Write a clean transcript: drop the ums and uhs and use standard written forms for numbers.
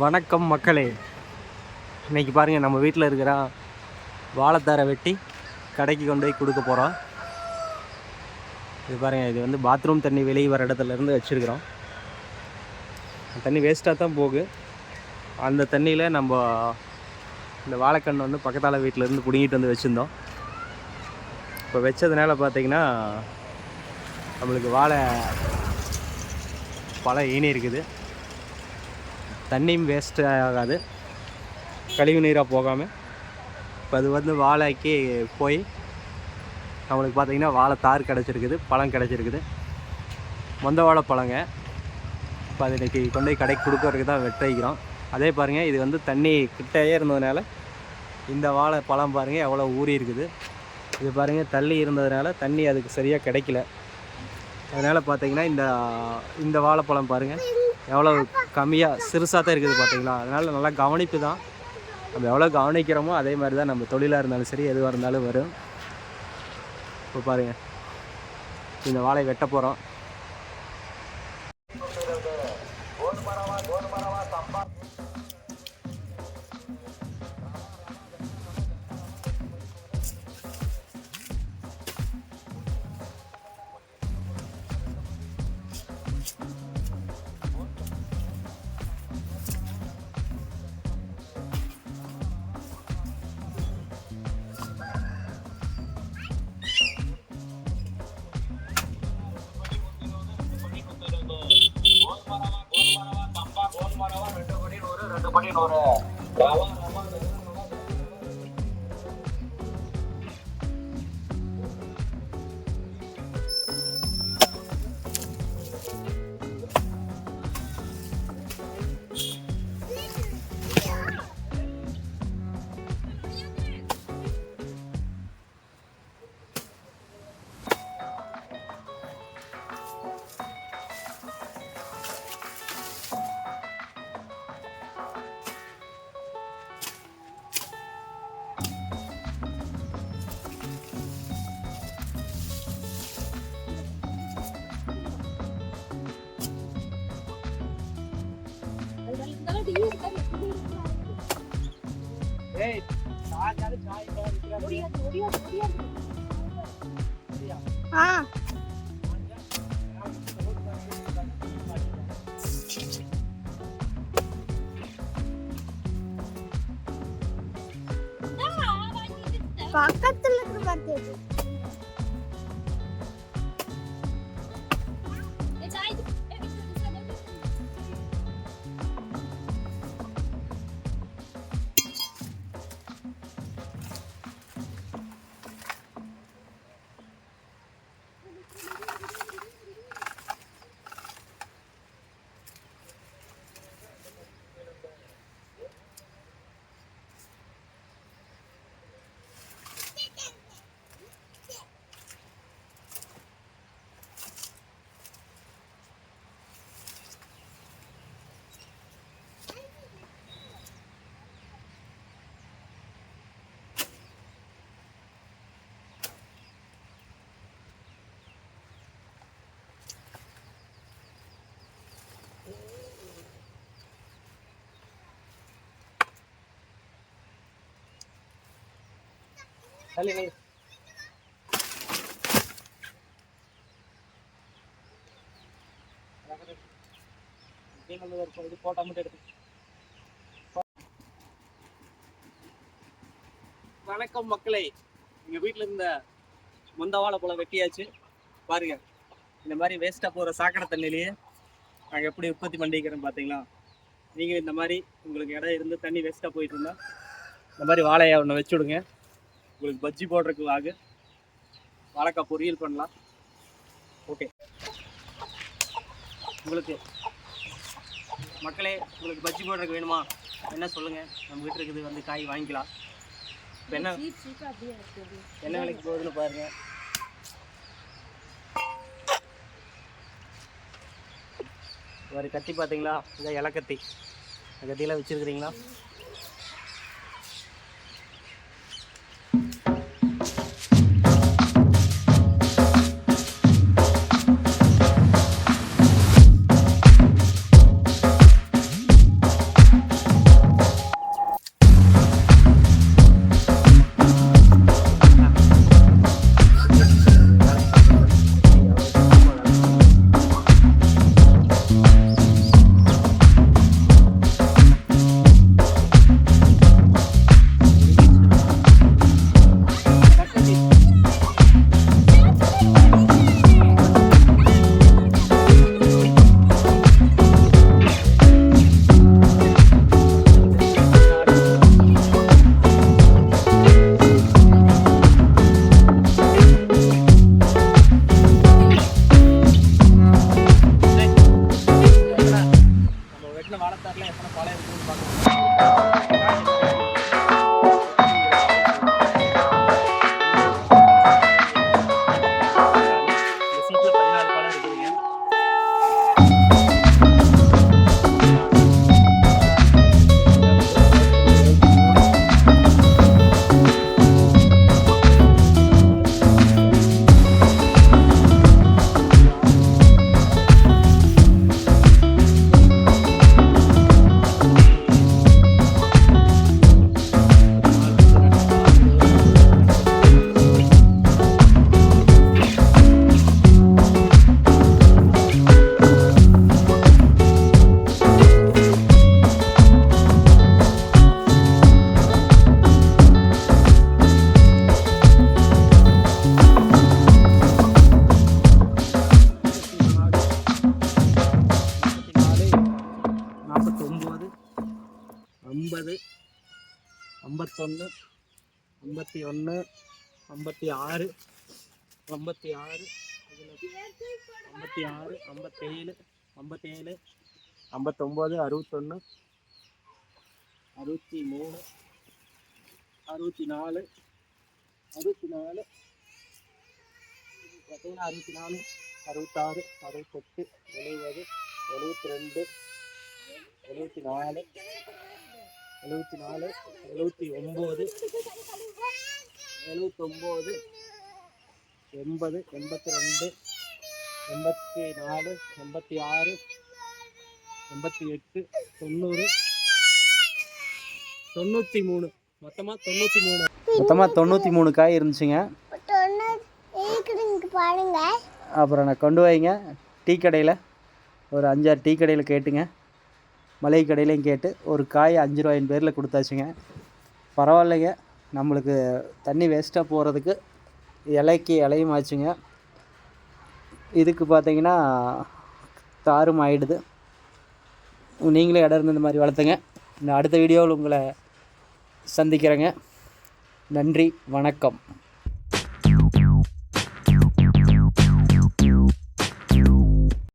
வணக்கம் மக்களே. இன்றைக்கி பாருங்கள், நம்ம வீட்டில் இருக்கிற வாழைத்தாரை வெட்டி கடைக்கு கொண்டு போய் கொடுக்க போகிறோம். இது பாருங்கள், இது வந்து பாத்ரூம் தண்ணி வெளியே வர இடத்துலேருந்து வச்சுருக்கிறோம். தண்ணி வேஸ்ட்டாக தான் போகுது. அந்த தண்ணியில் நம்ம இந்த வாழைக்கன்று வந்து பக்கத்தால் வீட்டிலேருந்து பிடுங்கிட்டு வந்து வச்சுருந்தோம். இப்போ வச்சதுனால பார்த்திங்கன்னா நம்மளுக்கு வாழை பழம் ஈனி இருக்குது. தண்ணியும் வேஸ்ட் ஆகாது, கழிவு நீராக போகாமல். இப்போ அது வந்து வாழைக்கு போய் நம்மளுக்கு பார்த்திங்கன்னா வாழைத்தார் கிடச்சிருக்குது, பழம் கிடச்சிருக்குது. மொந்த வாழைப்பழங்க. இப்போ அது இன்றைக்கி கொண்டு போய் கடைக்கு கொடுக்கறதுக்கு தான் வெட்ட வைக்கிறோம். அதே பாருங்கள், இது வந்து தண்ணி கிட்டையே இருந்ததுனால இந்த வாழை பழம் பாருங்கள் எவ்வளோ ஊறி இருக்குது. இது பாருங்கள், தள்ளி இருந்ததுனால தண்ணி அதுக்கு சரியாக கிடைக்கல. அதனால் பார்த்திங்கன்னா இந்த வாழைப்பழம் பாருங்கள் எவ்வளோ கம்மியாக சிறுசாக தான் இருக்குது பார்த்தீங்களா. அதனால் நல்லா கவனிப்பு தான். நம்ம எவ்வளோ கவனிக்கிறோமோ அதே மாதிரி தான் நம்ம தொழிலாக இருந்தாலும் சரி, எதுவாக இருந்தாலும் வரும். இப்போ பாருங்கள், இந்த வாழை வெட்ட போகிறோம். பக்கத்துல இருக்கு பார்த்தேன். வணக்கம் மக்களே. எங்கள் வீட்டில் இருந்த மொந்த வாழைப்பழம் வெட்டியாச்சு. பாருங்கள், இந்த மாதிரி வேஸ்ட்டாக போகிற சாக்கடை தண்ணியிலேயே நாங்கள் எப்படி உற்பத்தி பண்ணிக்கிறோம் பார்த்தீங்களா. நீங்கள் இந்த மாதிரி உங்களுக்கு இடம் இருந்து தண்ணி வேஸ்ட்டாக போயிட்டு இருந்தால் இந்த மாதிரி வாழையை ஒன்று வச்சு விடுங்க. உங்களுக்கு பஜ்ஜி போடுறதுக்கு வாகு, வாழைக்காய் பொரியல் பண்ணலாம். ஓகே, உங்களுக்கு மக்களே, உங்களுக்கு பஜ்ஜி போடுறதுக்கு வேணுமா என்ன சொல்லுங்கள், நம்ம வீட்டில் இருக்குது வந்து காய் வாங்கிக்கலாம். இப்போ என்ன விலைக்கு போகுதுன்னு பாருங்கள். ஒரு கத்தி பார்த்தீங்களா, இந்த இலக்கத்தி, இந்த கத்தியெல்லாம் வச்சுருக்கிறீங்களா? எத்தனை வாழைத்தாரில் எத்தனை பழம் இருக்குன்னு பார்க்கலாம். ஐம்பத்தொன்று, 51, 56, 56, 56, 57, 57, 59, 61, 63, 64, 64, பார்த்தீங்கன்னா 64, 66, 68, 70, 72, 74, 74, 79, 79, 80, 82, 84, 86, 88, 90, 93. மொத்தமாக 93 காய் இருந்துச்சுங்க. அப்புறம் நான் கொண்டு வைங்க டீ கடையில், ஒரு 5-6 டீ கடையில் கேட்டுங்க, மளிகை கடையிலையும் கேட்டு ஒரு காய் 5 ரூபாயின் பேரில் கொடுத்தாச்சுங்க. பரவாயில்லைங்க, நம்மளுக்கு தண்ணி வேஸ்ட்டாக போகிறதுக்கு இலையும் ஆச்சுங்க. இதுக்கு பார்த்தீங்கன்னா தாரும் ஆகிடுது. நீங்களே இடம் இருந்து இந்த மாதிரி வளர்த்துங்க. இந்த அடுத்த வீடியோவில் உங்களை சந்திக்கிறேங்க. நன்றி, வணக்கம்.